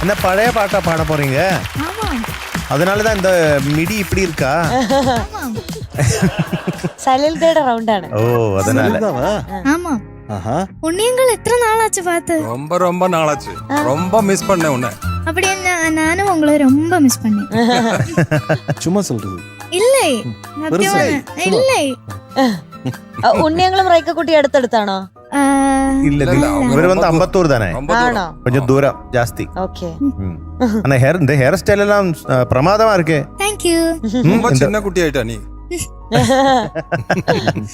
என்ன பழைய பாட்டா பாட போறீங்க? அதனாலதான் இந்த மிடி இப்படி இருக்கா? സലിൽദയുടെ റൗണ്ടാണ്. ஓ அதனால. ஆமா. உன்னையங்கள் எத்தனை நாளாச்சு பார்த்து? ரொம்ப ரொம்ப நாளாச்சு. ரொம்ப மிஸ் பண்ணேன் உன்னை. அப்படி என்ன, நானும் உங்களை ரொம்ப மிஸ் பண்ணேன். சும்மா சொல்றது இல்லை, சத்தியமா இல்லை. ഉണ്ണിയങ്ങളും റൈക്കക്കുട്ടി അടുത്തടുത്താണോ? இல்ல இவர் வந்து அம்பத்தூர் தானே, ആണോ? கொஞ்சம் தூரம் ஜாஸ்தி. ஓகே. ஆனா இந்த ஹேர் ஸ்டைல் எல்லாம் பிரமாதமா இருக்கு. தேங்க்யூ. ரொம்ப சின்ன குட்டி ஆயிட்டா நீ.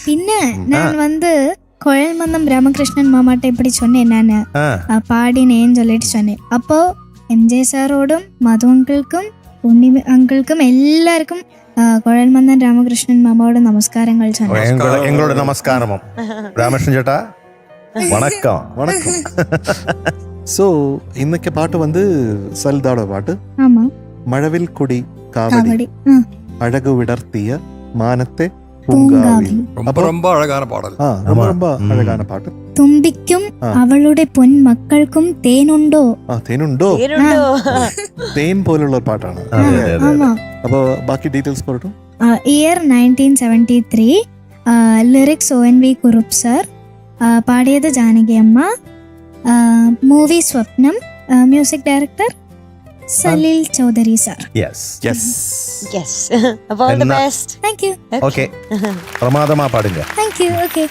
பின்ன நான் வந்து குழல்மந்தம் ராமகிருஷ்ணன் மாமாட்ட இப்படி சொன்னேன், நான் பாடினேன்னு சொல்லிட்டு சொன்னேன். அப்போ எம்ஜே சாரோடும் மது அங்கிൾക്കും ഉണ്ണി അങ്കിൾക്കും എല്ലാവർക്കും കുഴൽമന്ദൻ രാമകൃഷ്ണൻ മാമാவோட நமஸ்காரங்கள் சொன்னேன். எங்களோட நமஸ்காரமும். ராமகிருஷ்ணன் ചേട്ടാ வணக்கம். வணக்கம். ஸோ இன்னைக்கு பாட்டு வந்து சல்தாட பாட்டு. ஆமா. மழவில் கொடி காவடி அழகு விடர்த்திய மானത്തെ പൂങ്കാവിൽ. ரொம்ப ரொம்ப அழகான பாடல். ரொம்ப ரொம்ப அழகான பாட்டு. തുമ്പിക്കും അവളുടെ പൊന്മക്കൾക്കും തേനുണ്ടോ? തേനുണ്ടോ? തേൻ പോലുള്ള ഒരു പാട്ടാണ്. അപ്പൊ ബാക്കി ഡീറ്റെയിൽസ് പറയട്ടോ. Year 1973, lyrics ONV Kurup sir, പാടിയത് ജാനകി അമ്മ, movie Swapnam, music director Salil Chowdhury sir. Yes yes yes. അപ്പോൾ all the best. Thank you. Okay, பிரமாதமா பாடுங்க. Thank you. ഓക്കെ.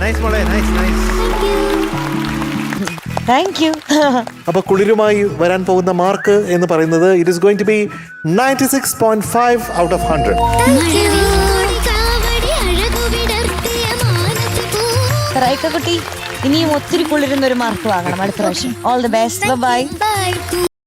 നൈസ് മോളെ, നൈസ് നൈസ്. Thank you. അപ്പൊ കുളിരുമായി വരാൻ പോകുന്ന മാർക്ക് എന്ന് പറയുന്നത് it is going to be 96.5 out of 100. Raika കുട്ടി, ഇനിയും ഒത്തിരി കുളിരുന്ന ഒരു മാർക്ക് വാങ്ങണം അടുത്ത പ്രാവശ്യം. All the best. ബൈ.